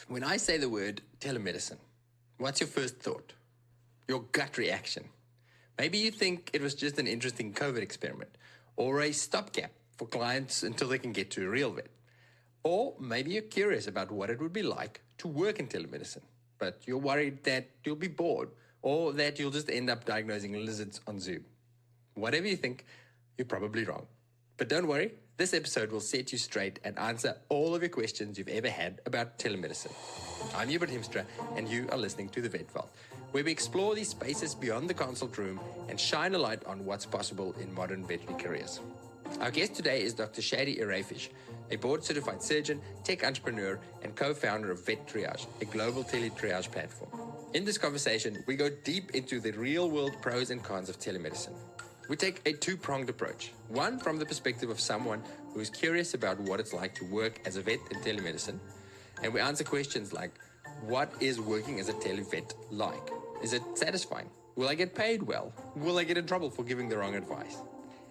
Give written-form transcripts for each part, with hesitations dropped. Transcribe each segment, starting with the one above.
When I say the word telemedicine, what's your first thought? Your gut reaction? Maybe you think it was just an interesting COVID experiment or a stopgap for clients until they can get to a real vet. Or maybe you're curious about what it would be like to work in telemedicine, but you're worried that you'll be bored or that you'll just end up diagnosing lizards on Zoom. Whatever you think, you're probably wrong. But don't worry, this episode will set you straight and answer all of your questions you've ever had about telemedicine. I'm Hubert Hemstra, and you are listening to The Vet Vault, where we explore these spaces beyond the consult room and shine a light on what's possible in modern veterinary careers. Our guest today is Dr. Shadi Ireifej, a board-certified surgeon, tech entrepreneur, and co-founder of VetTriage, a global tele-triage platform. In this conversation, we go deep into the real-world pros and cons of telemedicine. We take a two-pronged approach. One, from the perspective of someone who is curious about what it's like to work as a vet in telemedicine. And we answer questions like, what is working as a televet like? Is it satisfying? Will I get paid well? Will I get in trouble for giving the wrong advice?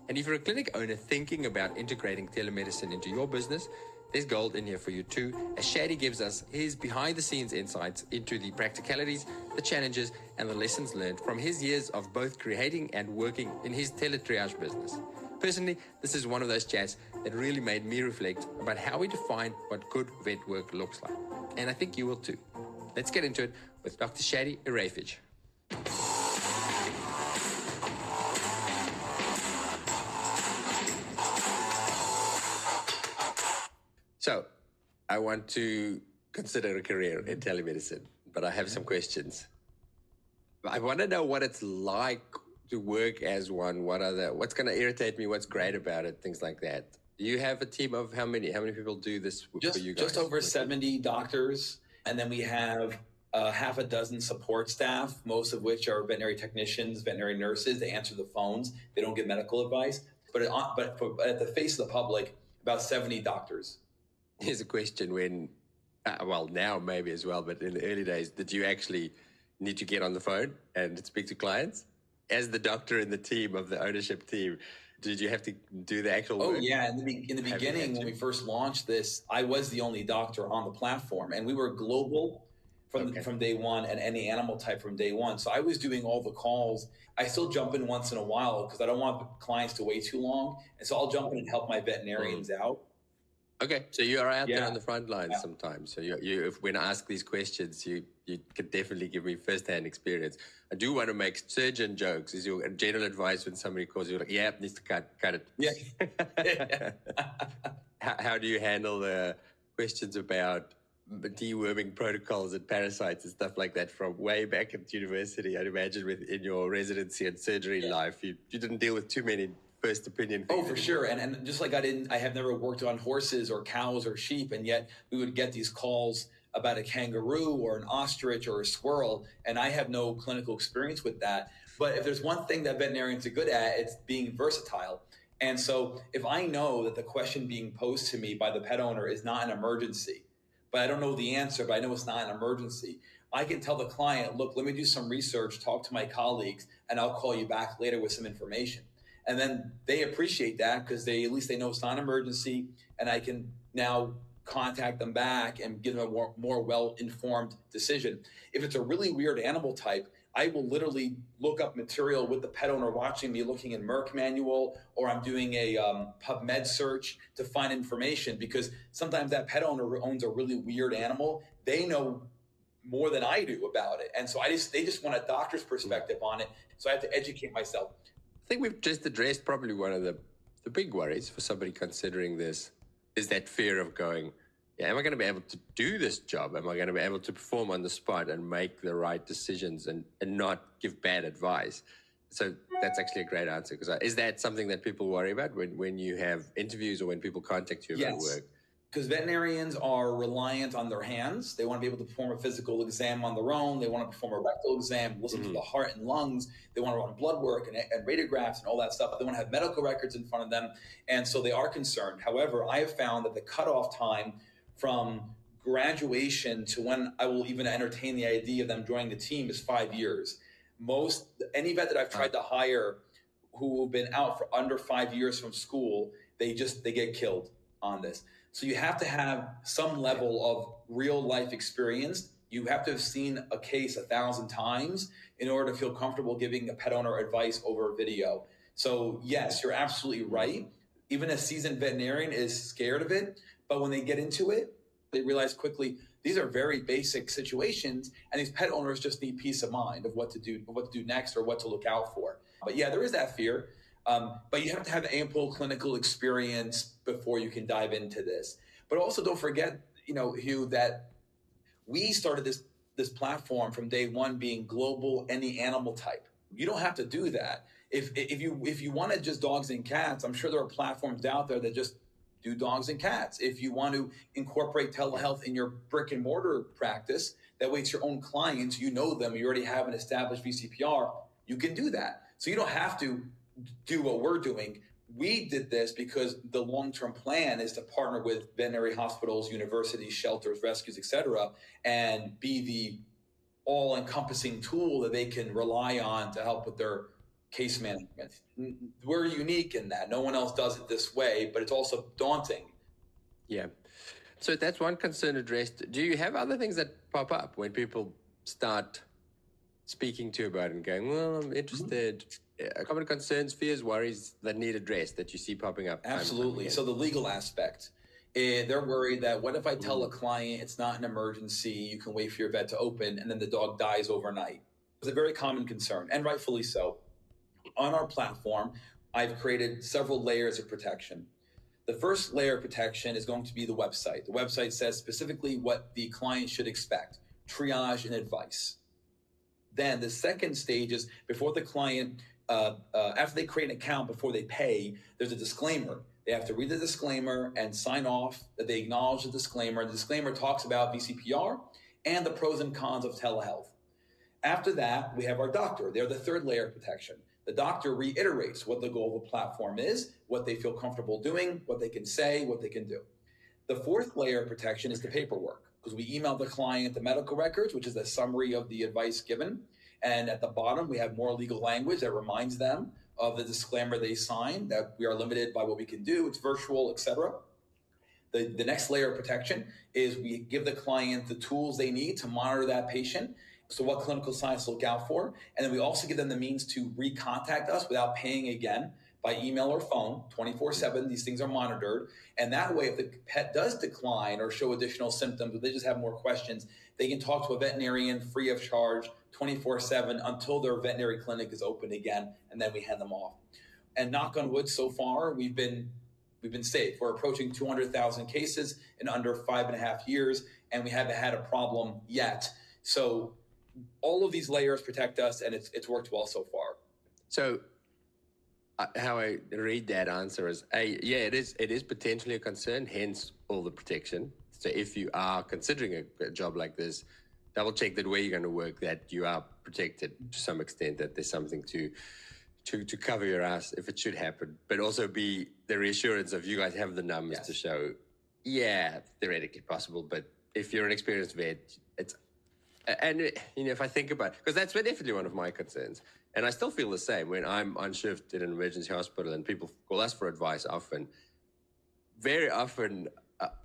And if you're a clinic owner thinking about integrating telemedicine into your business, there's gold in here for you too, as Shadi gives us his behind-the-scenes insights into the practicalities, the challenges, and the lessons learned from his years of both creating and working in his tele-triage business. Personally, this is one of those chats that really made me reflect about how we define what good vet work looks like. And I think you will too. Let's get into it with Dr. Shadi Ireifej. So, I want to consider a career in telemedicine, but I have some questions. I want to know what it's like to work as one. What's going to irritate me? What's great about it? Things like that. Do you have a team of how many people do this for you guys? Just over 70 doctors, and then we have half a dozen support staff, most of which are veterinary technicians, veterinary nurses. They answer the phones. They don't give medical advice, but at the face of the public, about 70 doctors. Here's a question when, now maybe as well, but in the early days, did you actually need to get on the phone and speak to clients? As the doctor in the team of the ownership team, did you have to do the actual work? Oh, yeah. In the beginning, when we first launched this, I was the only doctor on the platform, and we were global from day one and any animal type from day one. So I was doing all the calls. I still jump in once in a while because I don't want clients to wait too long. And so I'll jump in and help my veterinarians out. Okay, so you are out there on the front lines sometimes. So if when I ask these questions, you could definitely give me first-hand experience. I do want to make surgeon jokes. Is your general advice when somebody calls you like, yeah, needs to cut it? Yeah. How do you handle the questions about deworming protocols and parasites and stuff like that from way back at university? I'd imagine in your residency and surgery life, you didn't deal with too many first opinion things. Oh, for sure. And just like I have never worked on horses or cows or sheep, and yet we would get these calls about a kangaroo or an ostrich or a squirrel, and I have no clinical experience with that. But if there's one thing that veterinarians are good at, it's being versatile. And so if I know that the question being posed to me by the pet owner is not an emergency, but I don't know the answer, but I know it's not an emergency, I can tell the client, look, let me do some research, talk to my colleagues, and I'll call you back later with some information. And then they appreciate that because at least they know it's not an emergency, and I can now contact them back and give them a more well-informed decision. If it's a really weird animal type, I will literally look up material with the pet owner watching me, looking in Merck manual, or I'm doing a PubMed search to find information, because sometimes that pet owner who owns a really weird animal, they know more than I do about it. And so they just want a doctor's perspective on it. So I have to educate myself. I think we've just addressed probably one of the big worries for somebody considering this is that fear of going, am I going to be able to do this job? Am I going to be able to perform on the spot and make the right decisions and not give bad advice? So that's actually a great answer. Because is that something that people worry about when you have interviews or when people contact you about work? Because veterinarians are reliant on their hands. They want to be able to perform a physical exam on their own. They want to perform a rectal exam, listen to the heart and lungs. They want to run blood work and radiographs and all that stuff. They want to have medical records in front of them. And so they are concerned. However, I have found that the cutoff time from graduation to when I will even entertain the idea of them joining the team is 5 years. Any vet that I've tried to hire who have been out for under 5 years from school, they get killed on this. So you have to have some level of real life experience. You have to have seen a case 1,000 times in order to feel comfortable giving a pet owner advice over video. So yes, you're absolutely right. Even a seasoned veterinarian is scared of it, but when they get into it, they realize quickly these are very basic situations, and these pet owners just need peace of mind of what to do next or what to look out for. But yeah, there is that fear. But you have to have ample clinical experience before you can dive into this. But also don't forget, Hugh, that we started this platform from day one being global, any animal type. You don't have to do that. If you wanted just dogs and cats, I'm sure there are platforms out there that just do dogs and cats. If you want to incorporate telehealth in your brick and mortar practice, that way it's your own clients, you know them, you already have an established VCPR, you can do that. So you don't have to do what we're doing. We did this because the long-term plan is to partner with veterinary hospitals, universities, shelters, rescues, etc., and be the all-encompassing tool that they can rely on to help with their case management. We're unique in that. No one else does it this way, but it's also daunting. Yeah. So that's one concern addressed. Do you have other things that pop up when people start speaking to you about it and going, well, I'm interested? Common concerns, fears, worries that need addressed that you see popping up? Absolutely. So the legal aspect. They're worried that what if I tell a client it's not an emergency, you can wait for your vet to open, and then the dog dies overnight? It's a very common concern, and rightfully so. On our platform, I've created several layers of protection. The first layer of protection is going to be the website. The website says specifically what the client should expect, triage and advice. Then the second stage is before the client, after they create an account, before they pay, there's a disclaimer. They have to read the disclaimer and sign off that they acknowledge the disclaimer. The disclaimer talks about VCPR and the pros and cons of telehealth. After that, we have our doctor. They're the third layer of protection. The doctor reiterates what the goal of the platform is, what they feel comfortable doing, what they can say, what they can do. The fourth layer of protection is the paperwork, because we email the client the medical records, which is a summary of the advice given. And at the bottom, we have more legal language that reminds them of the disclaimer they signed, that we are limited by what we can do, it's virtual, etc. The next layer of protection is we give the client the tools they need to monitor that patient. So what clinical signs to look out for. And then we also give them the means to recontact us without paying again by email or phone, 24/7. These things are monitored. And that way, if the pet does decline or show additional symptoms, or they just have more questions, they can talk to a veterinarian free of charge 24/7 until their veterinary clinic is open again. And then we hand them off. And knock on wood, so far, we've been safe. We're approaching 200,000 cases in under 5.5 years, and we haven't had a problem yet. So all of these layers protect us, and it's worked well so far. So how I read that answer is, it is potentially a concern, hence all the protection. So if you are considering a job like this, double check that where you're going to work, that you are protected to some extent, that there's something to cover your ass if it should happen, but also be the reassurance of you guys have the numbers to show, theoretically possible, but if you're an experienced vet, and if I think about it, because that's definitely one of my concerns, and I still feel the same when I'm on shift in an emergency hospital and people call us for advice very often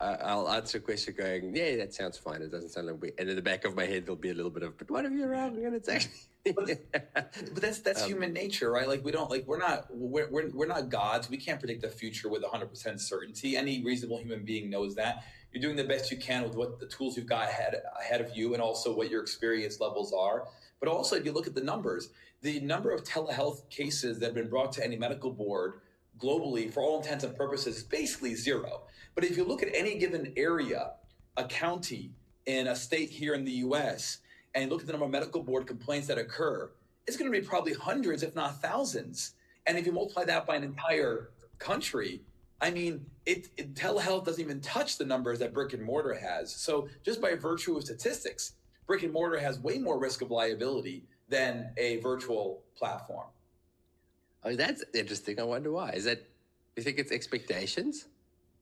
I'll answer a question going, that sounds fine, it doesn't sound like we, and in the back of my head there'll be a little bit of, but what if you're wrong and it's actually but that's human nature, right? Like we're not gods. We can't predict the future with 100% certainty. Any reasonable human being knows that. You're doing the best you can with what the tools you've got ahead of you, and also what your experience levels are. But also, if you look at the numbers, the number of telehealth cases that have been brought to any medical board globally, for all intents and purposes, is basically zero. But if you look at any given area, a county in a state here in the U.S., and look at the number of medical board complaints that occur, it's going to be probably hundreds, if not thousands. And if you multiply that by an entire country, I mean, telehealth doesn't even touch the numbers that brick and mortar has. So just by virtue of statistics, brick and mortar has way more risk of liability than a virtual platform. Oh, that's interesting. I wonder why. Is that, do you think it's expectations?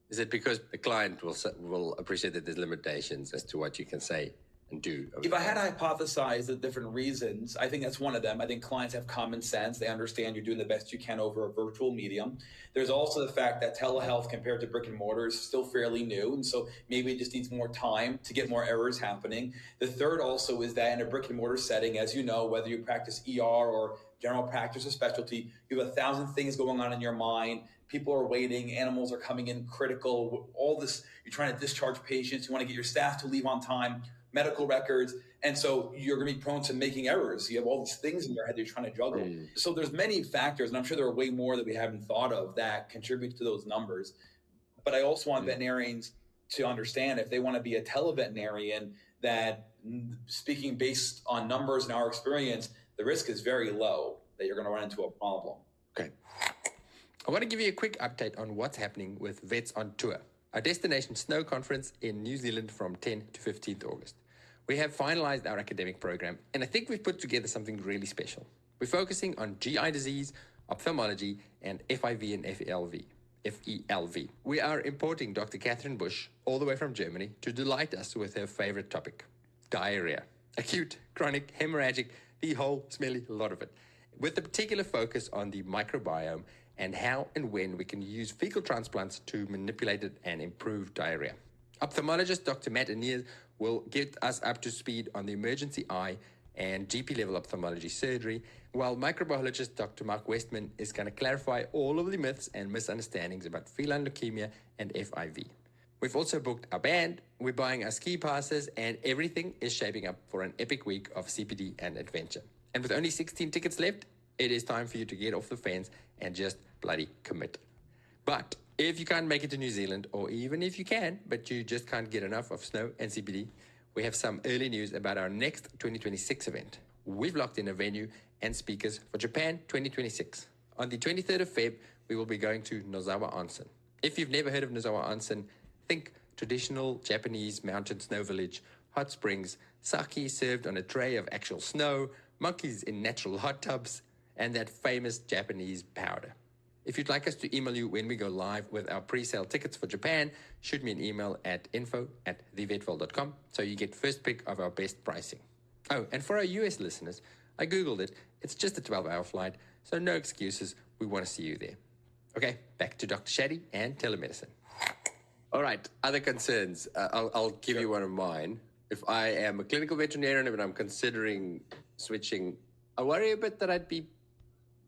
Is it because the client will appreciate that there's limitations as to what you can say and do? If I had to hypothesize the different reasons, I think that's one of them. I think clients have common sense. They understand you're doing the best you can over a virtual medium. There's also the fact that telehealth compared to brick and mortar is still fairly new. And so maybe it just needs more time to get more errors happening. The third also is that in a brick and mortar setting, as you know, whether you practice ER or general practice or specialty, you have 1,000 things going on in your mind. People are waiting, animals are coming in critical, all this, you're trying to discharge patients, you want to get your staff to leave on time, medical records. And so you're going to be prone to making errors. You have all these things in your head you're trying to juggle. So there's many factors, and I'm sure there are way more that we haven't thought of that contribute to those numbers. But I also want veterinarians to understand, if they want to be a televeterinarian, that speaking based on numbers and our experience, the risk is very low that you're going to run into a problem. Okay. I want to give you a quick update on what's happening with Vets on Tour, our destination snow conference in New Zealand from 10 to 15th August. We have finalized our academic program, and I think we've put together something really special. We're focusing on GI disease, ophthalmology, and FIV and FELV. We are importing Dr. Catherine Busch all the way from Germany to delight us with her favorite topic, diarrhea. Acute, chronic, hemorrhagic, the whole smelly lot of it, with a particular focus on the microbiome and how and when we can use fecal transplants to manipulate it and improve diarrhea. Ophthalmologist Dr. Matt Aniers will get us up to speed on the emergency eye and GP-level ophthalmology surgery, while microbiologist Dr. Mark Westman is going to clarify all of the myths and misunderstandings about feline leukemia and FIV. We've also booked our band, we're buying our ski passes, and everything is shaping up for an epic week of CPD and adventure. And with only 16 tickets left, it is time for you to get off the fence and just bloody commit. But if you can't make it to New Zealand, or even if you can, but you just can't get enough of snow and CPD, we have some early news about our next 2026 event. We've locked in a venue and speakers for Japan 2026. On the 23rd of Feb, we will be going to Nozawa Onsen. If you've never heard of Nozawa Onsen, think traditional Japanese mountain snow village, hot springs, sake served on a tray of actual snow, monkeys in natural hot tubs, and that famous Japanese powder. If you'd like us to email you when we go live with our pre-sale tickets for Japan, shoot me an email at info@thevetval.com so you get first pick of our best pricing. Oh, and for our US listeners, I Googled it. It's just a 12-hour flight, so no excuses. We want to see you there. Okay, back to Dr. Shadi and telemedicine. All right, other concerns. I'll give you one of mine. If I am a clinical veterinarian and I'm considering switching, I worry a bit that I'd be,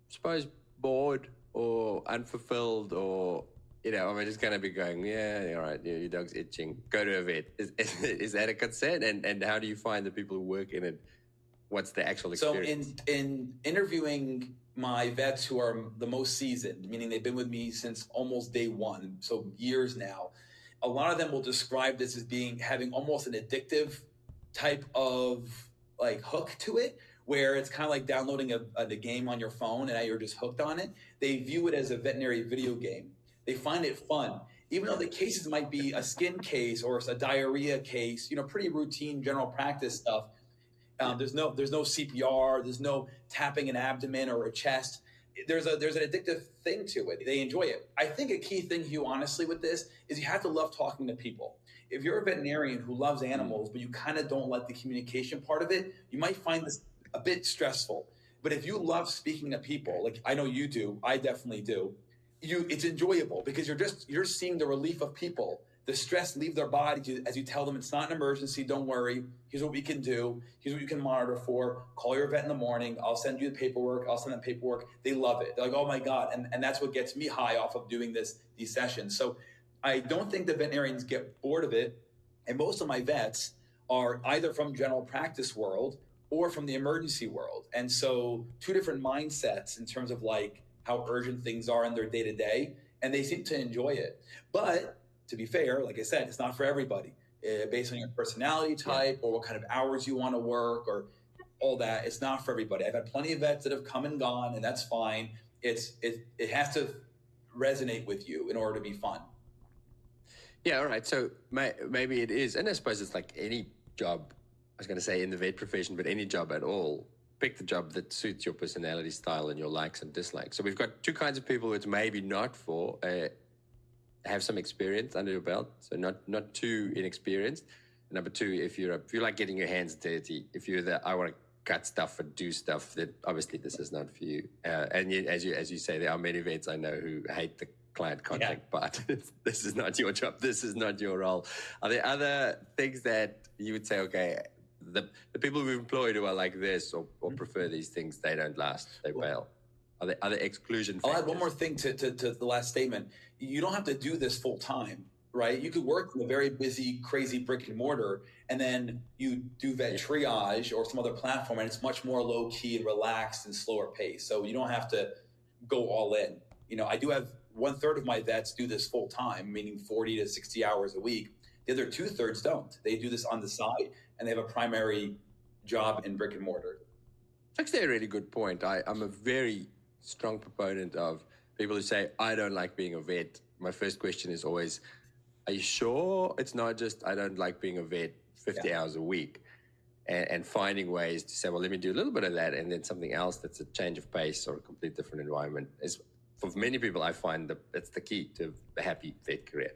suppose, bored or unfulfilled, or, I'm just going to be going, yeah, all right, your dog's itching, go to a vet. Is that a concern? And how do you find the people who work in it? What's the actual experience? So in interviewing my vets who are the most seasoned, meaning they've been with me since almost day one, so years now, a lot of them will describe this as having almost an addictive type of hook to it, where it's kind of like downloading a game on your phone and now you're just hooked on it. They view it as a veterinary video game. They find it fun, even though the cases might be a skin case or a diarrhea case, pretty routine general practice stuff. There's no CPR, there's no tapping an abdomen or a chest. There's an addictive thing to it. They enjoy it. I think a key thing, Hugh, honestly, with this is you have to love talking to people. If you're a veterinarian who loves animals, but you kind of don't like the communication part of it, you might find this a bit stressful. But if you love speaking to people, like I know you do, I definitely do, it's enjoyable because you're seeing the relief of people, the stress leave their body as you tell them it's not an emergency, don't worry, here's what we can do, here's what you can monitor for, call your vet in the morning, I'll send you the paperwork, I'll send them paperwork. They love it. They're like, oh my God. And that's what gets me high off of doing these sessions. So I don't think the veterinarians get bored of it. And most of my vets are either from general practice world or from the emergency world. And so two different mindsets in terms of how urgent things are in their day to day, and they seem to enjoy it. But to be fair, like I said, it's not for everybody. Based on your personality type or what kind of hours you want to work or all that, it's not for everybody. I've had plenty of vets that have come and gone, and that's fine. It has to resonate with you in order to be fun. Yeah, all right. So maybe it is, and I suppose it's like any job, I was going to say in the vet profession, but any job at all, pick the job that suits your personality style and your likes and dislikes. So we've got two kinds of people who it's maybe not for, have some experience under your belt, so not too inexperienced. Number two, if you like getting your hands dirty, if you're I want to cut stuff and do stuff, then obviously this is not for you. And yet, as you say, there are many vets I know who hate the client contact part. This is not your job. This is not your role. Are there other things that you would say, okay, the people we've employed who are like this or prefer these things, they don't last, they bail? Are there other exclusion factors? I'll add one more thing to the last statement. You don't have to do this full time, right? You could work in a very busy, crazy brick and mortar, and then you do VetTriage or some other platform, and it's much more low key and relaxed and slower pace. So you don't have to go all in. I do have 1/3 of my vets do this full time, meaning 40 to 60 hours a week. The other 2/3 don't. They do this on the side, and they have a primary job in brick and mortar. It's actually a really good point. I'm a very strong proponent of people who say, I don't like being a vet. My first question is always, are you sure it's not just I don't like being a vet 50 hours a week? And finding ways to say, well, let me do a little bit of that and then something else that's a change of pace or a complete different environment. For many people, I find that's the key to a happy vet career.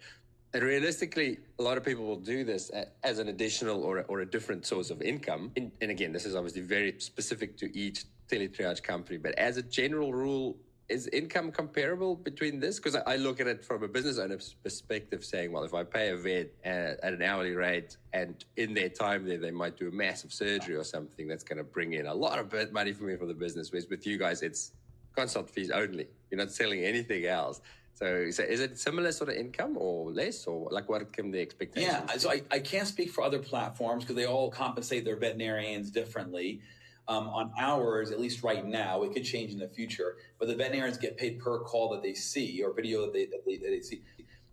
And realistically, a lot of people will do this as an additional or a different source of income. And again, this is obviously very specific to each tele-triage company, but as a general rule, is income comparable between this? Because I look at it from a business owner's perspective saying, well, if I pay a vet at an hourly rate and in their time there, they might do a massive surgery or something that's going to bring in a lot of money for me for the business. Whereas with you guys, it's consult fees only. You're not selling anything else. So is it similar sort of income or less, or like what can the expectations be? So I can't speak for other platforms because they all compensate their veterinarians differently. On ours, at least right now, it could change in the future, but the veterinarians get paid per call that they see or video that they see.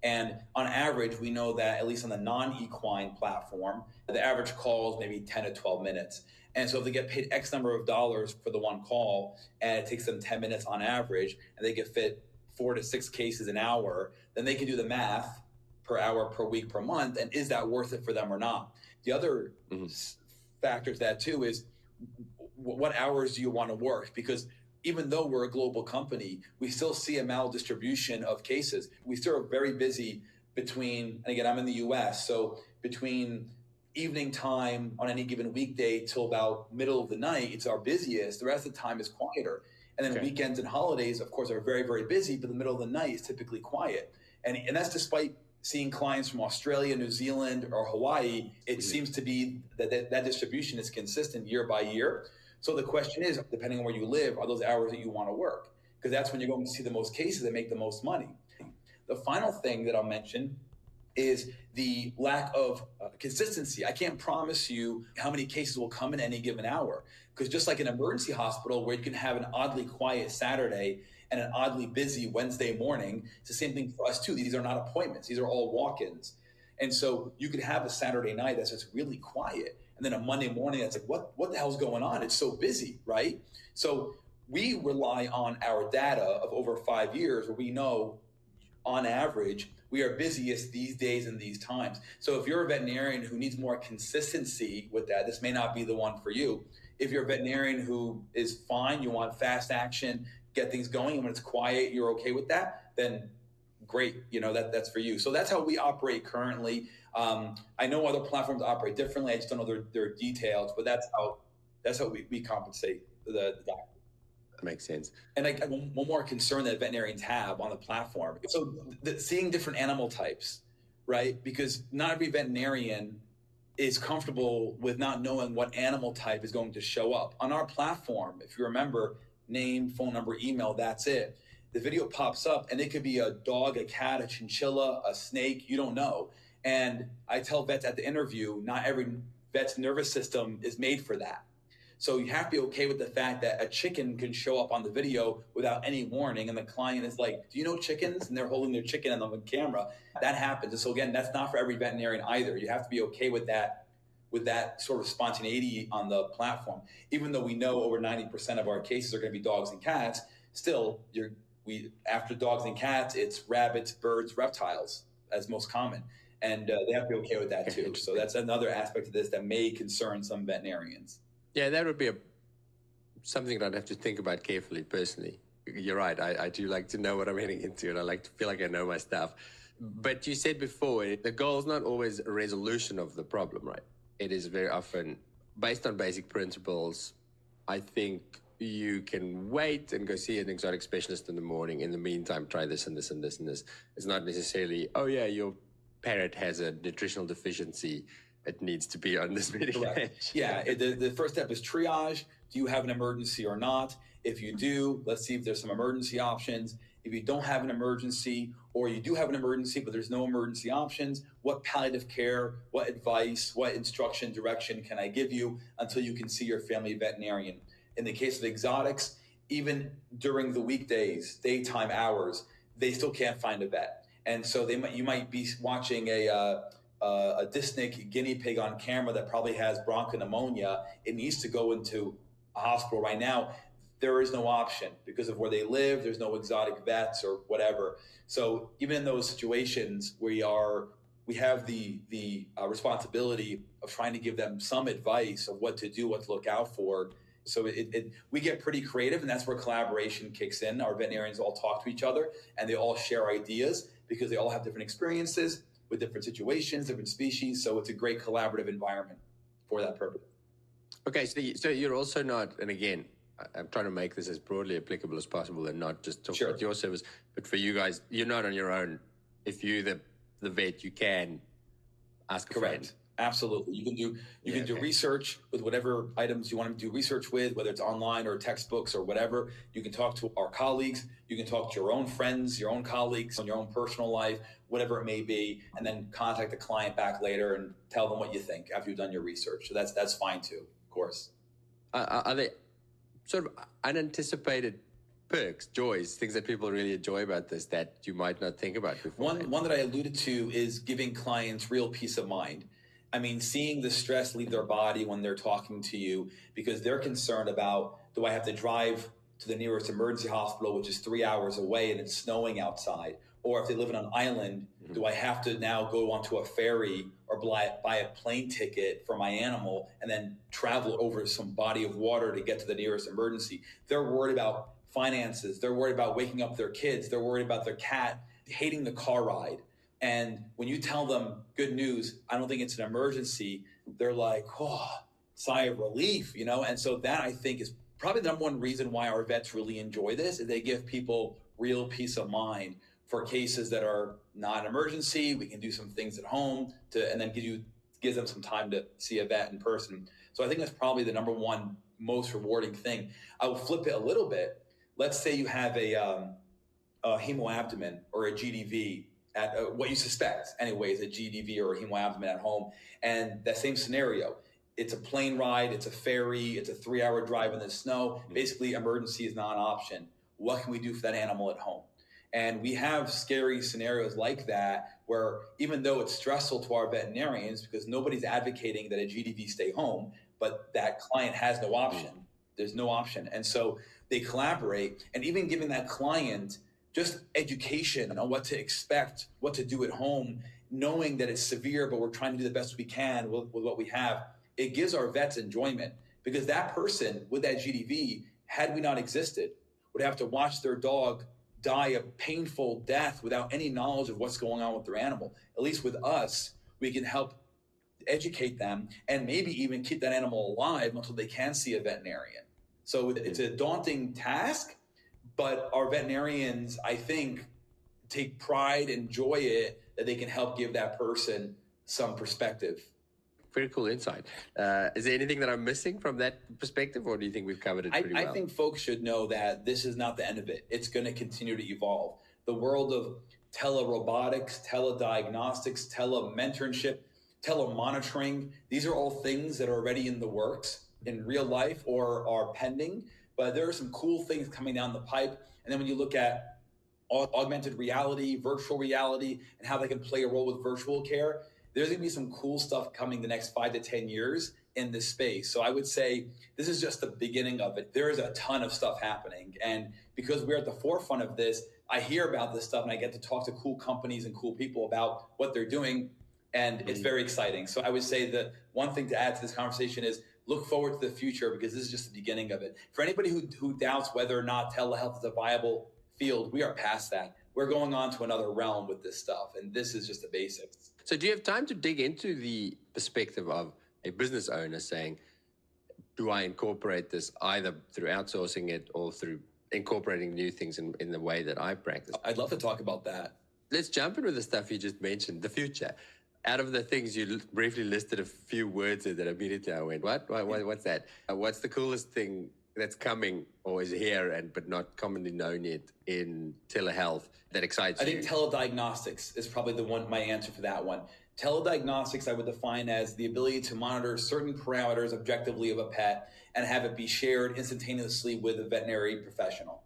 And on average, we know that at least on the non-equine platform, the average call is maybe 10 to 12 minutes. And so if they get paid X number of dollars for the one call and it takes them 10 minutes on average and they get fit 4 to 6 cases an hour, then they can do the math per hour, per week, per month. And is that worth it for them or not? The other factor to that too is what hours do you want to work? Because even though we're a global company, we still see a maldistribution of cases. We still are very busy between, and again, I'm in the US, so between evening time on any given weekday till about middle of the night, it's our busiest. The rest of the time is quieter. And then weekends and holidays, of course, are very, very busy, but the middle of the night is typically quiet. And that's despite seeing clients from Australia, New Zealand, or Hawaii. It seems to be that distribution is consistent year by year. So the question is, depending on where you live, are those hours that you want to work? Because that's when you're going to see the most cases that make the most money. The final thing that I'll mention is the lack of consistency. I can't promise you how many cases will come in any given hour. Because just like an emergency hospital where you can have an oddly quiet Saturday and an oddly busy Wednesday morning, it's the same thing for us too. These are not appointments. These are all walk-ins. And so you could have a Saturday night that's just really quiet. And then a Monday morning that's like, what the hell's going on? It's so busy, right? So we rely on our data of over 5 years where we know on average, we are busiest these days and these times. So if you're a veterinarian who needs more consistency with that, this may not be the one for you. If you're a veterinarian who is fine, you want fast action, get things going, and when it's quiet, you're okay with that, then great, that's for you. So that's how we operate currently. I know other platforms operate differently. I just don't know their details, but that's how we compensate the doctor. That makes sense. And one more concern that veterinarians have on the platform. So seeing different animal types, right? Because not every veterinarian is comfortable with not knowing what animal type is going to show up. On our platform, if you remember, name, phone number, email, that's it. The video pops up and it could be a dog, a cat, a chinchilla, a snake, you don't know. And I tell vets at the interview, not every vet's nervous system is made for that. So you have to be okay with the fact that a chicken can show up on the video without any warning. And the client is like, do you know chickens? And they're holding their chicken on the camera. That happens. And so again, that's not for every veterinarian either. You have to be okay with that sort of spontaneity on the platform. Even though we know over 90% of our cases are going to be dogs and cats, still after dogs and cats, it's rabbits, birds, reptiles as most common. And they have to be okay with that too. So that's another aspect of this that may concern some veterinarians. Yeah, that would be something that I'd have to think about carefully personally. You're right. I do like to know what I'm heading into, and I like to feel like I know my stuff. But you said before, the goal is not always a resolution of the problem, right? It is very often based on basic principles. I think you can wait and go see an exotic specialist in the morning. In the meantime, try this and this and this and this. It's not necessarily, oh yeah, your parrot has a nutritional deficiency. It needs to be on this medication. Correct. Yeah, the first step is triage. Do you have an emergency or not? If you do, let's see if there's some emergency options. If you don't have an emergency, or you do have an emergency, but there's no emergency options, what palliative care, what advice, what instruction, direction can I give you until you can see your family veterinarian? In the case of exotics, even during the weekdays, daytime hours, they still can't find a vet. And so you might be watching a Disney guinea pig on camera that probably has bronchopneumonia. It needs to go into a hospital right now. There is no option because of where they live. There's no exotic vets or whatever. So even in those situations, we have the responsibility of trying to give them some advice of what to do, what to look out for. So we get pretty creative, and that's where collaboration kicks in. Our veterinarians all talk to each other, and they all share ideas because they all have different experiences with different situations, different species. So it's a great collaborative environment for that purpose. Okay, so you're also not, and again, I'm trying to make this as broadly applicable as possible and not just talk about your service, but for you guys, you're not on your own. If you're the vet, you can ask a friend. Absolutely. You can do research with whatever items you want to do research with, whether it's online or textbooks or whatever. You can talk to our colleagues. You can talk to your own friends, your own colleagues, on your own personal life, whatever it may be, and then contact the client back later and tell them what you think after you've done your research. So that's fine too, of course. Are there sort of unanticipated perks, joys, things that people really enjoy about this that you might not think about before? One that I alluded to is giving clients real peace of mind. I mean, seeing the stress leave their body when they're talking to you because they're concerned about, do I have to drive to the nearest emergency hospital, which is 3 hours away and it's snowing outside? Or if they live on an island, do I have to now go onto a ferry or buy a plane ticket for my animal and then travel over some body of water to get to the nearest emergency? They're worried about finances. They're worried about waking up their kids. They're worried about their cat hating the car ride. And when you tell them good news, I don't think it's an emergency, they're like, oh, sigh of relief, And so that I think is probably the number one reason why our vets really enjoy this, is they give people real peace of mind for cases that are not an emergency. We can do some things at home and then gives them some time to see a vet in person. So I think that's probably the number one most rewarding thing. I will flip it a little bit. Let's say you have a hemoabdomen or a GDV at what you suspect anyways, a GDV or a hemoabdomen at home. And that same scenario, it's a plane ride, it's a ferry, it's a 3-hour drive in the snow. Basically, emergency is not an option. What can we do for that animal at home? And we have scary scenarios like that where even though it's stressful to our veterinarians because nobody's advocating that a GDV stay home, but that client has no option. There's no option. And so they collaborate, and even giving that client just education on what to expect, what to do at home, knowing that it's severe, but we're trying to do the best we can with what we have. It gives our vets enjoyment because that person with that GDV, had we not existed, would have to watch their dog die a painful death without any knowledge of what's going on with their animal. At least with us, we can help educate them and maybe even keep that animal alive until they can see a veterinarian. So it's a daunting task, but our veterinarians, I think, take pride, enjoy it, that they can help give that person some perspective. Very cool insight. Is there anything that I'm missing from that perspective, or do you think we've covered it pretty well? I think folks should know that this is not the end of it. It's going to continue to evolve. The world of telerobotics, telediagnostics, telementorship, telemonitoring, these are all things that are already in the works in real life or are pending. But there are some cool things coming down the pipe. And then when you look at augmented reality, virtual reality, and how they can play a role with virtual care, there's going to be some cool stuff coming the next 5 to 10 years in this space. So I would say this is just the beginning of it. There is a ton of stuff happening. And because we're at the forefront of this, I hear about this stuff and I get to talk to cool companies and cool people about what they're doing. And it's very exciting. So I would say that one thing to add to this conversation is look forward to the future, because this is just the beginning of it. For anybody who doubts whether or not telehealth is a viable field, we are past that. we're going on to another realm with this stuff. And this is just the basics. So do you have time to dig into the perspective of a business owner saying, do I incorporate this either through outsourcing it or through incorporating new things in the way that I practice? I'd love to talk about that. Let's jump in with the stuff you just mentioned, the future. Out of the things you briefly listed a few words that immediately I went, what's that? What's the coolest thing that's coming or is here but not commonly known yet in telehealth that excites you? I think telediagnostics is probably my answer for that one. Telediagnostics I would define as the ability to monitor certain parameters objectively of a pet and have it be shared instantaneously with a veterinary professional.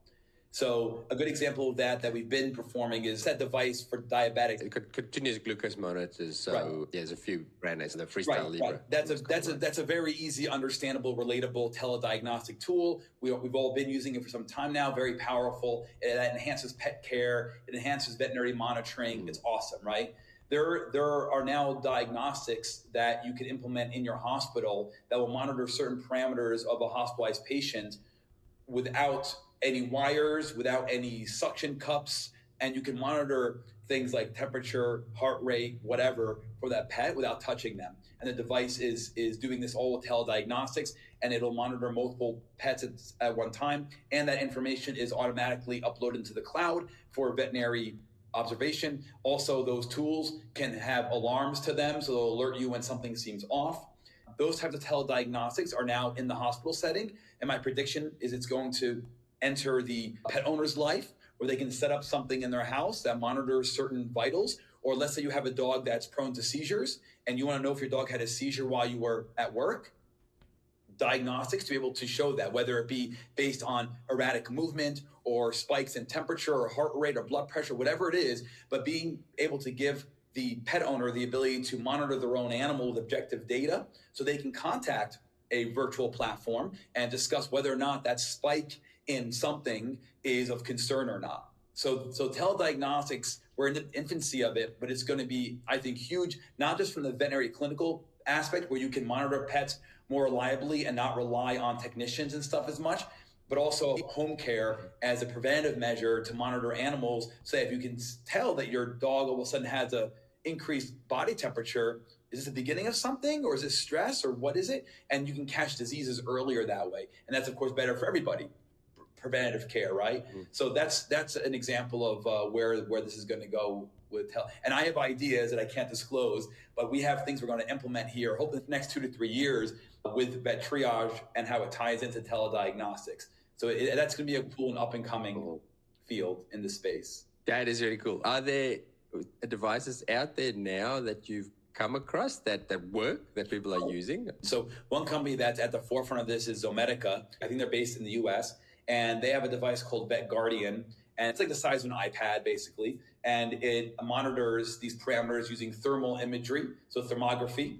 So a good example of that we've been performing is that device for diabetics. Continuous glucose monitors. So Right. There's a few brand names, the Freestyle Libre. Right. That's a very easy, understandable, relatable telediagnostic tool. We've all been using it for some time now. Very powerful. It enhances pet care. It enhances veterinary monitoring. It's awesome, right? There are now diagnostics that you can implement in your hospital that will monitor certain parameters of a hospitalized patient without any wires, without any suction cups, and you can monitor things like temperature, heart rate, whatever for that pet without touching them. And the device is doing this all with telediagnostics, and it'll monitor multiple pets at one time. And that information is automatically uploaded to the cloud for veterinary observation. Also, those tools can have alarms to them, so they'll alert you when something seems off. Those types of telediagnostics are now in the hospital setting, and my prediction is it's going to enter the pet owner's life where they can set up something in their house that monitors certain vitals. Or let's say you have a dog that's prone to seizures and you want to know if your dog had a seizure while you were at work. Diagnostics to be able to show that, whether it be based on erratic movement or spikes in temperature or heart rate or blood pressure, whatever it is, but being able to give the pet owner the ability to monitor their own animal with objective data so they can contact a virtual platform and discuss whether or not that spike in something is of concern or not. So telediagnostics, we're in the infancy of it, but it's going to be, I think, huge, not just from the veterinary clinical aspect where you can monitor pets more reliably and not rely on technicians and stuff as much, but also home care as a preventative measure to monitor animals. Say if you can tell that your dog all of a sudden has a increased body temperature, is this the beginning of something or is it stress or what is it? And you can catch diseases earlier that way. And that's of course better for everybody. Preventative care, right? So that's an example of where this is going to go with and I have ideas that I can't disclose, but we have things we're going to implement here, hopefully the next 2 to 3 years with VetTriage and how it ties into telediagnostics. So that's going to be a cool and up and coming field in this space. That is really cool. Are there devices out there now that you've come across that work, that people are using? So one company that's at the forefront of this is Zomedica. I think they're based in the US. And they have a device called Vet Guardian, and it's like the size of an iPad, basically. And it monitors these parameters using thermal imagery, so thermography.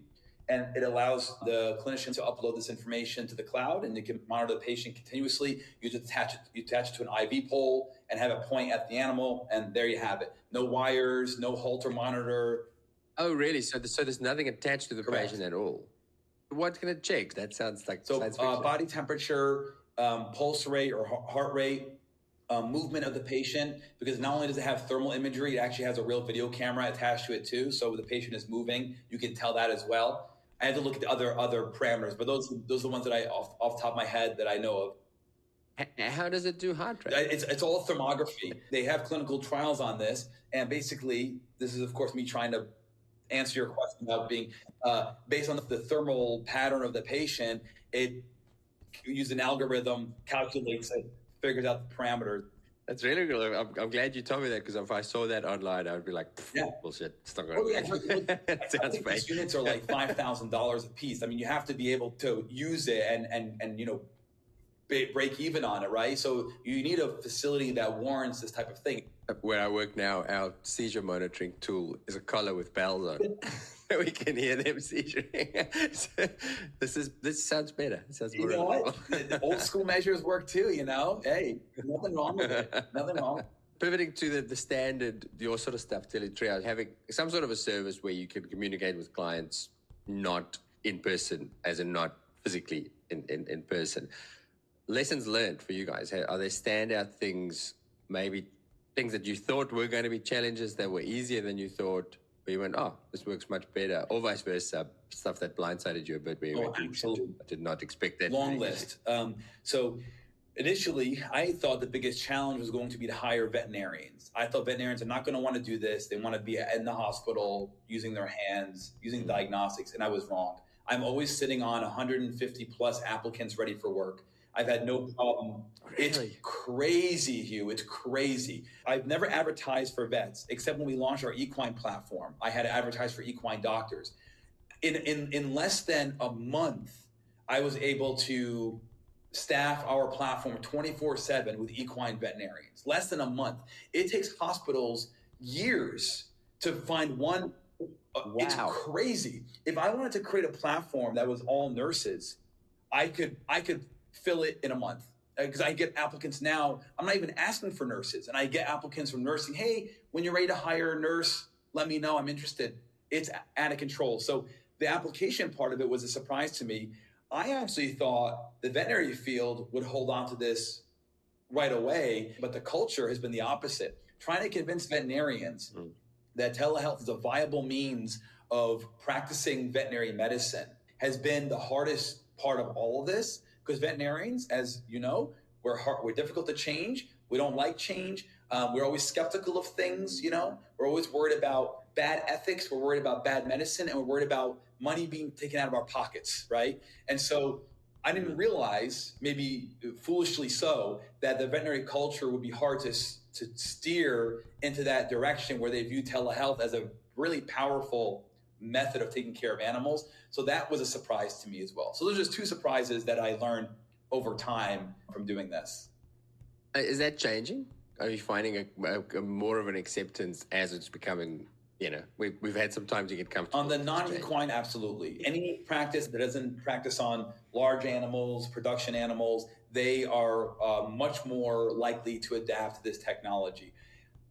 And it allows the clinician to upload this information to the cloud, and you can monitor the patient continuously. You attach it to an IV pole and have it point at the animal, and there you have it. No wires, no Holter monitor. Oh, really? So there's nothing attached to the Correct. patient at all? What's going to check? That sounds like So science fiction. body temperature, pulse rate or heart rate, movement of the patient, because not only does it have thermal imagery, it actually has a real video camera attached to it too. So when the patient is moving, you can tell that as well. I have to look at the other parameters, but those are the ones that I off the top of my head that I know of. How does it do heart rate? It's all thermography. They have clinical trials on this, and basically, this is of course me trying to answer your question about being based on the thermal pattern of the patient. It use an algorithm, calculates it, figures out the parameters. That's really cool. I'm glad you told me that, because if I saw that online, I would be like, bullshit. It's not going to work. I think these units are like $5,000 a piece. I mean, you have to be able to use it and break even on it, right? So you need a facility that warrants this type of thing. Where I work now, our seizure monitoring tool is a collar with bells on it. We can hear them seizuring. So this sounds better. It sounds more reliable. The old school measures work too, Hey, nothing wrong with it. Nothing wrong. Pivoting to the standard, your sort of stuff, tele-triage, having some sort of a service where you can communicate with clients not in person, as in not physically in person. Lessons learned for you guys. Are there standout things maybe things that you thought were going to be challenges that were easier than you thought, where you went, oh, this works much better, or vice versa, stuff that blindsided you a bit, where you went, absolutely. I did not expect that. Long list. So initially, I thought the biggest challenge was going to be to hire veterinarians. I thought veterinarians are not going to want to do this. They want to be in the hospital, using their hands, using diagnostics, and I was wrong. I'm always sitting on 150 plus applicants ready for work. I've had no problem. Really? It's crazy, Hugh. It's crazy. I've never advertised for vets, except when we launched our equine platform. I had to advertise for equine doctors. In less than a month, I was able to staff our platform 24/7 with equine veterinarians. Less than a month. It takes hospitals years to find one. Wow. It's crazy. If I wanted to create a platform that was all nurses, I could fill it in a month, because I get applicants now. I'm not even asking for nurses, and I get applicants from nursing. Hey, when you're ready to hire a nurse, let me know. I'm interested. It's out of control. So the application part of it was a surprise to me. I actually thought the veterinary field would hold on to this right away, but the culture has been the opposite. Trying to convince veterinarians that telehealth is a viable means of practicing veterinary medicine has been the hardest part of all of this, because veterinarians, as you know, we're difficult to change. We don't like change. We're always skeptical of things, We're always worried about bad ethics. We're worried about bad medicine, and we're worried about money being taken out of our pockets, right? And so I didn't realize, maybe foolishly so, that the veterinary culture would be hard to steer into that direction, where they view telehealth as a really powerful method of taking care of animals. So that was a surprise to me as well. So those are just two surprises that I learned over time from doing this. Is that changing? Are you finding a more of an acceptance as it's becoming, we've had some time to get comfortable? On the non-equine, absolutely. Any practice that doesn't practice on large animals, production animals, they are much more likely to adapt to this technology.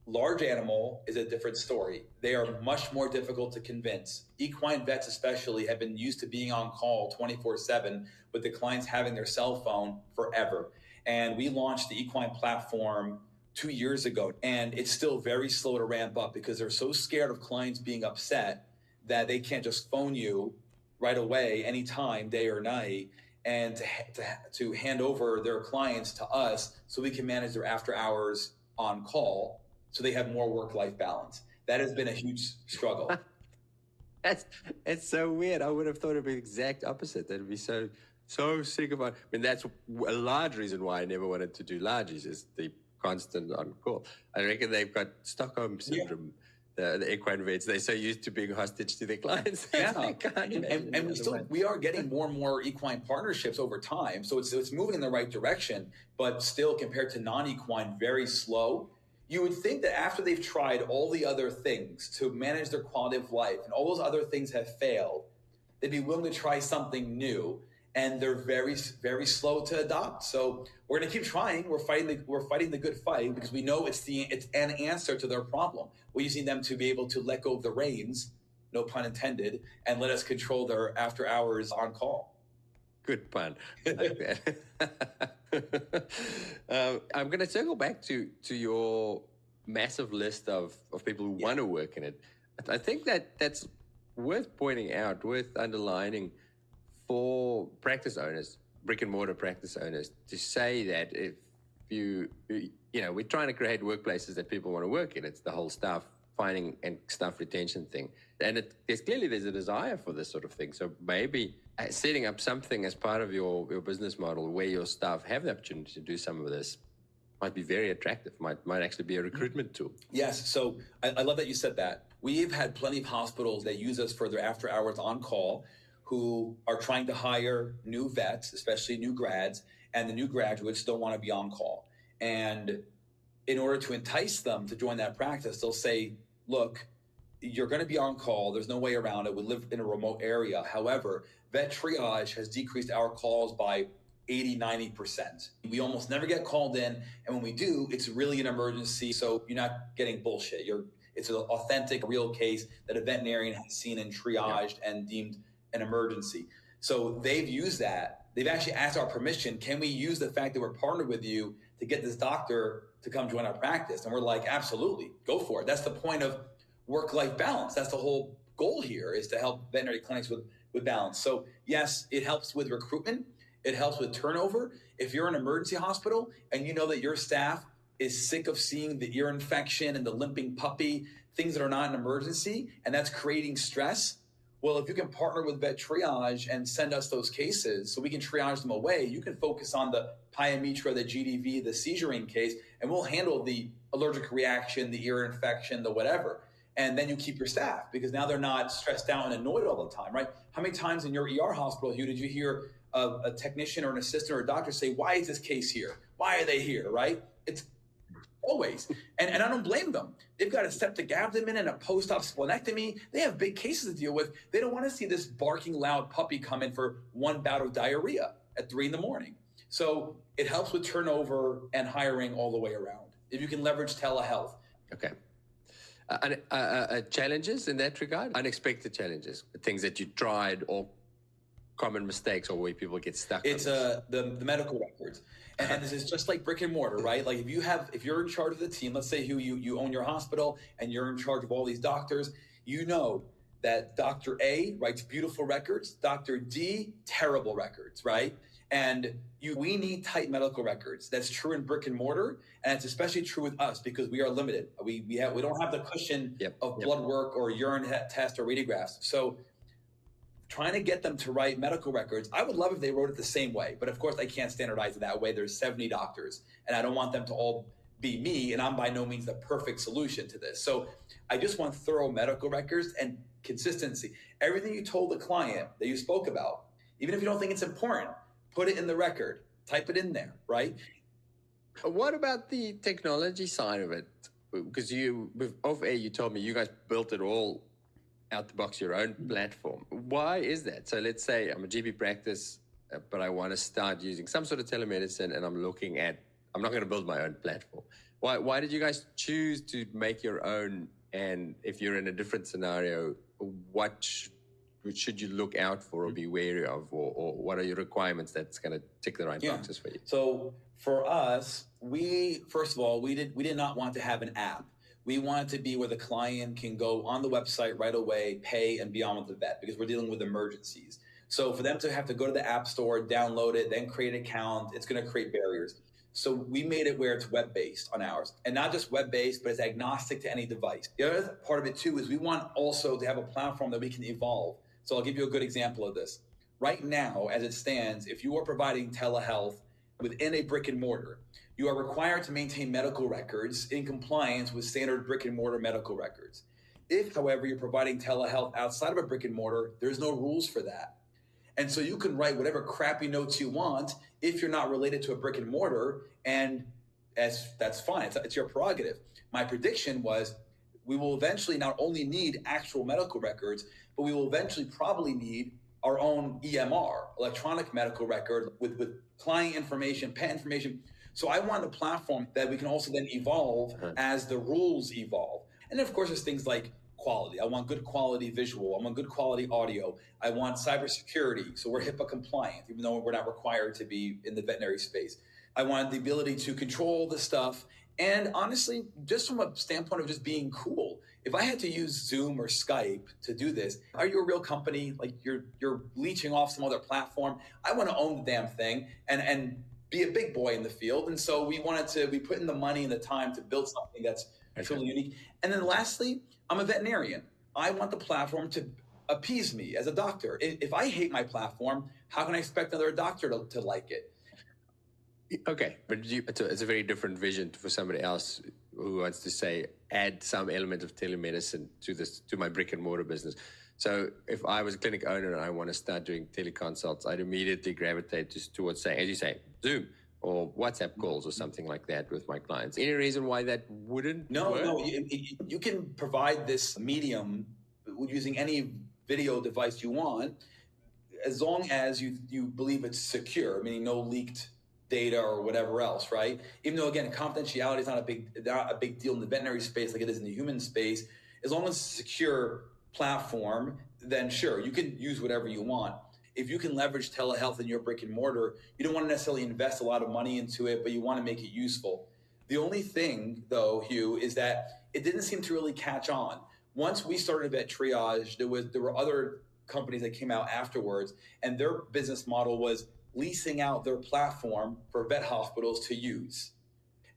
Large animal is a different story. They are much more difficult to convince. Equine vets especially have been used to being on call 24/7 with the clients having their cell phone forever. And we launched the equine platform 2 years ago, and it's still very slow to ramp up, because they're so scared of clients being upset that they can't just phone you right away, anytime, day or night, and to hand over their clients to us so we can manage their after hours on call, so they have more work-life balance. That has been a huge struggle. It's so weird. I would have thought it'd be the exact opposite. That'd be so sick of it. I mean, that's a large reason why I never wanted to do larges, is the constant on call. I reckon they've got Stockholm syndrome. Yeah. The equine vets, they're so used to being hostage to their clients. Yeah, and we are getting more and more equine partnerships over time. So it's moving in the right direction, but still, compared to non-equine, very slow. You would think that after they've tried all the other things to manage their quality of life, and all those other things have failed, they'd be willing to try something new. And they're very, very slow to adopt. So we're going to keep trying. We're fighting the good fight, because we know it's an answer to their problem. We're using them to be able to let go of the reins, no pun intended, and let us control their after hours on call. Good pun. I like that. I'm going to circle back to your massive list of people who want to work in it. I think that's worth pointing out, worth underlining, for practice owners, brick-and-mortar practice owners, to say that if we're trying to create workplaces that people want to work in. It's the whole staff finding and staff retention thing. And there's a desire for this sort of thing. So maybe setting up something as part of your business model where your staff have the opportunity to do some of this might be very attractive, might actually be a recruitment tool. Yes. So I love that you said that. We've had plenty of hospitals that use us for their after hours on call, who are trying to hire new vets, especially new grads, and the new graduates don't want to be on call. And in order to entice them to join that practice, they'll say, look, you're going to be on call. There's no way around it. We live in a remote area. However, VetTriage has decreased our calls by 80-90%. We almost never get called in. And when we do, it's really an emergency. So you're not getting bullshit. It's an authentic, real case that a veterinarian has seen and triaged and deemed an emergency. So they've used that. They've actually asked our permission. Can we use the fact that we're partnered with you to get this doctor to come join our practice. And we're like, absolutely, go for it. That's the point of work-life balance. That's the whole goal here, is to help veterinary clinics with balance. So yes, it helps with recruitment. It helps with turnover. If you're in an emergency hospital and you know that your staff is sick of seeing the ear infection and the limping puppy, things that are not an emergency, and that's creating stress, well, if you can partner with VetTriage and send us those cases so we can triage them away, you can focus on the pyometra, the GDV, the seizuring case, and we'll handle the allergic reaction, the ear infection, the whatever. And then you keep your staff, because now they're not stressed out and annoyed all the time, right? How many times in your ER hospital, Hugh, did you hear a technician or an assistant or a doctor say, why is this case here? Why are they here, right? It's always. And I don't blame them. They've got a septic abdomen and a post-op splenectomy. They have big cases to deal with. They don't want to see this barking loud puppy come in for one bout of diarrhea at 3 a.m. So it helps with turnover and hiring all the way around, if you can leverage telehealth. Okay. Challenges in that regard? Unexpected challenges, things that you tried, or common mistakes, or where people get stuck? It's the medical records. And this is just like brick and mortar, right? Like if you're in charge of the team, let's say you own your hospital and you're in charge of all these doctors, you know that Dr. A writes beautiful records, Dr. D, terrible records, right? And we need tight medical records. That's true in brick and mortar, and it's especially true with us because we are limited. We don't have the cushion of blood work or urine test or radiographs. So trying to get them to write medical records, I would love if they wrote it the same way, but of course I can't standardize it that way. There's 70 doctors, and I don't want them to all be me, and I'm by no means the perfect solution to this. So I just want thorough medical records and consistency. Everything you told the client that you spoke about, even if you don't think it's important, put it in the record, type it in there, right? What about the technology side of it? Because you told me you guys built it all out the box, your own platform. Why is that? So let's say I'm a GP practice, but I want to start using some sort of telemedicine, and I'm not going to build my own platform. Why did you guys choose to make your own? And if you're in a different scenario, what should you look out for or be wary of, or what are your requirements that's going to tick the right boxes for you? So for us, first of all, we did not want to have an app. We want it to be where the client can go on the website right away, pay, and be on with the vet, because we're dealing with emergencies. So for them to have to go to the app store, download it, then create an account, it's going to create barriers. So we made it where it's web-based on ours, and not just web-based, but it's agnostic to any device. The other part of it too is we want also to have a platform that we can evolve. So I'll give you a good example of this. Right now, as it stands, if you are providing telehealth within a brick and mortar, you are required to maintain medical records in compliance with standard brick and mortar medical records. If, however, you're providing telehealth outside of a brick and mortar, there's no rules for that. And so you can write whatever crappy notes you want if you're not related to a brick and mortar, and that's fine. It's your prerogative. My prediction was we will eventually not only need actual medical records, but we will eventually probably need our own EMR, electronic medical record, with client information, pet information. So I want a platform that we can also then evolve as the rules evolve. And then of course, there's things like quality. I want good quality visual. I want good quality audio. I want cybersecurity. So we're HIPAA compliant, even though we're not required to be in the veterinary space. I want the ability to control the stuff. And honestly, just from a standpoint of just being cool, if I had to use Zoom or Skype to do this, are you a real company? Like you're leeching off some other platform? I want to own the damn thing and be a big boy in the field. And so we put in the money and the time to build something that's truly unique. And then lastly, I'm a veterinarian. I want the platform to appease me as a doctor. If I hate my platform, how can I expect another doctor to like it? Okay, but it's a very different vision for somebody else who wants to say, add some element of telemedicine to my brick and mortar business. So if I was a clinic owner and I want to start doing teleconsults, I'd immediately gravitate towards saying, as you say, Zoom or WhatsApp calls or something like that with my clients. Any reason why that wouldn't work? No, you can provide this medium using any video device you want, as long as you believe it's secure, meaning no leaked data or whatever else, right? Even though, again, confidentiality is not a big deal in the veterinary space like it is in the human space. As long as it's a secure platform, then sure, you can use whatever you want. if you can leverage telehealth in your brick and mortar, you don't want to necessarily invest a lot of money into it, but you want to make it useful. The only thing, though, Hugh, is that it didn't seem to really catch on. Once we started VetTriage, there were other companies that came out afterwards, and their business model was leasing out their platform for vet hospitals to use.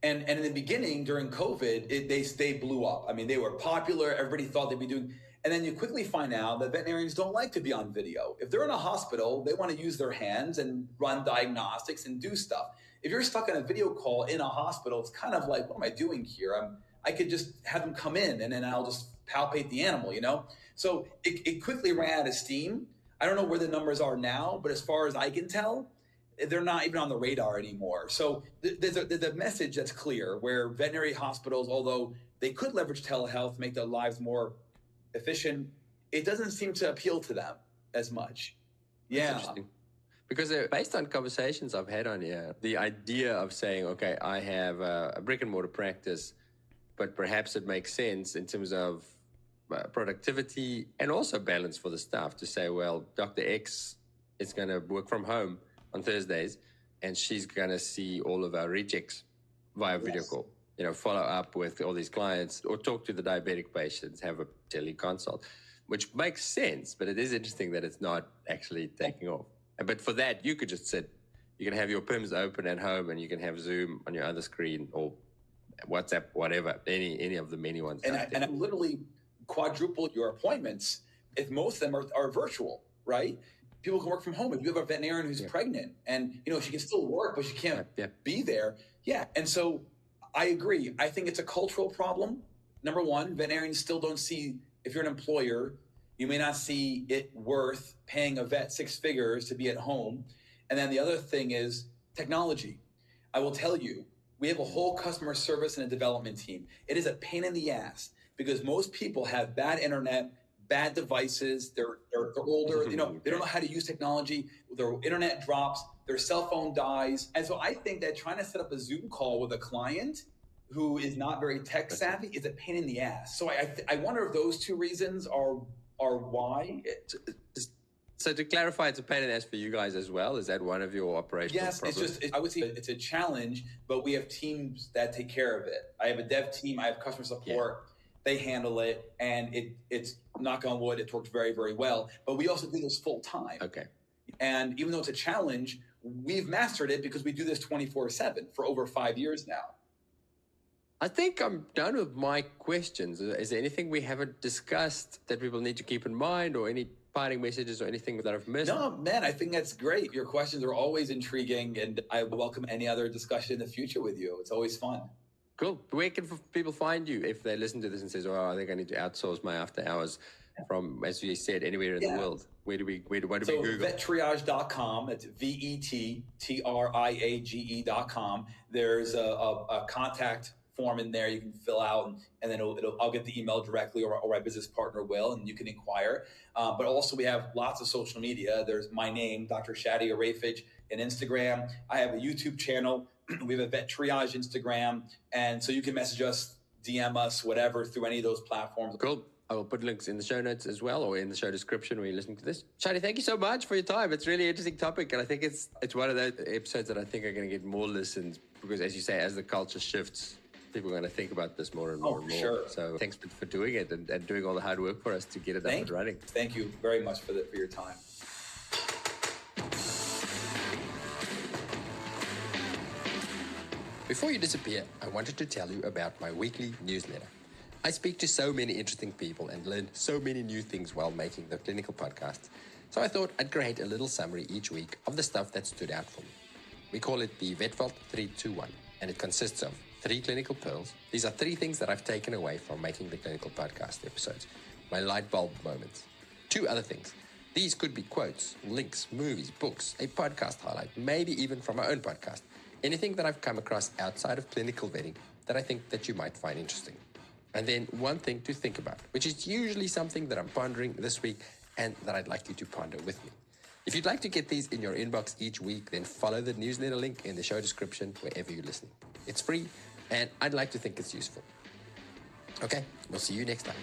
And in the beginning, during COVID, they blew up. I mean, they were popular. Everybody thought they'd be doing. And then you quickly find out that veterinarians don't like to be on video. If they're in a hospital, they want to use their hands and run diagnostics and do stuff. If you're stuck on a video call in a hospital, it's kind of like, what am I doing here? I could just have them come in and then I'll just palpate the animal, you know? So it quickly ran out of steam. I don't know where the numbers are now, but as far as I can tell, they're not even on the radar anymore. So there's a message that's clear where veterinary hospitals, although they could leverage telehealth, make their lives more efficient, it doesn't seem to appeal to them as much. Yeah. Interesting. Because based on conversations I've had on here, the idea of saying, okay, I have a brick and mortar practice, but perhaps it makes sense in terms of productivity and also balance for the staff to say, well, Dr. X is going to work from home on Thursdays, and she's going to see all of our rejects via video call, you know, follow up with all these clients or talk to the diabetic patients, have a teleconsult, which makes sense, but it is interesting that it's not actually taking off. But for that, you could just sit, you can have your PIMS open at home and you can have Zoom on your other screen or WhatsApp, whatever, any of the many ones. And I literally quadruple your appointments if most of them are virtual, right? People can work from home. If you have a veterinarian who's pregnant and, you know, she can still work, but she can't be there. Yeah. And so I agree. I think it's a cultural problem. Number one, veterinarians still don't see, if you're an employer, you may not see it worth paying a vet 6 figures to be at home. And then the other thing is technology. I will tell you, we have a whole customer service and a development team. It is a pain in the ass because most people have bad internet, bad devices, they're older, you know, they don't know how to use technology, their internet drops, their cell phone dies. And so I think that trying to set up a Zoom call with a client who is not very tech savvy is a pain in the ass. So I wonder if those two reasons are why. So to clarify, it's a pain in the ass for you guys as well. Is that one of your operational problems? It's I would say it's a challenge, but we have teams that take care of it. I have a dev team, I have customer support. They handle it, and it's, knock on wood, it's worked very, very well. But we also do this full time. Okay. And even though it's a challenge, we've mastered it because we do this 24/7 for over 5 years now. I think I'm done with my questions. Is there anything we haven't discussed that people need to keep in mind, or any parting messages or anything that I've missed? No, man, I think that's great. Your questions are always intriguing, and I welcome any other discussion in the future with you. It's always fun. Cool. Where can people find you if they listen to this and says, "Oh, I think I need to outsource my after hours from," as you said, anywhere in the world? What do we Google? vettriage.com. That's vettriage.com. There's a contact form in there you can fill out, and then I'll get the email directly, or my business partner will, and you can inquire. But also we have lots of social media. There's my name, Dr. Shadi Ireifej, in Instagram. I have a YouTube channel. We have a VetTriage Instagram. And so you can message us, DM us, whatever, through any of those platforms. Cool. I will put links in the show notes as well, or in the show description when you're listening to this. Shadi, thank you so much for your time. It's really interesting topic. And I think it's one of those episodes that I think are going to get more listens because, as you say, as the culture shifts, people are going to think about this more and more and more. Sure. So thanks for doing it and doing all the hard work for us to get it up and running. Thank you very much for your time. Before you disappear, I wanted to tell you about my weekly newsletter. I speak to so many interesting people and learn so many new things while making the clinical podcast. So I thought I'd create a little summary each week of the stuff that stood out for me. We call it the VetVault 321, and it consists of 3 clinical pearls. These are 3 things that I've taken away from making the clinical podcast episodes. My light bulb moments. 2 other things. These could be quotes, links, movies, books, a podcast highlight, maybe even from my own podcast. Anything that I've come across outside of clinical vetting that I think that you might find interesting. And then 1 thing to think about, which is usually something that I'm pondering this week and that I'd like you to ponder with me. If you'd like to get these in your inbox each week, then follow the newsletter link in the show description wherever you're listening. It's free, and I'd like to think it's useful. Okay, we'll see you next time.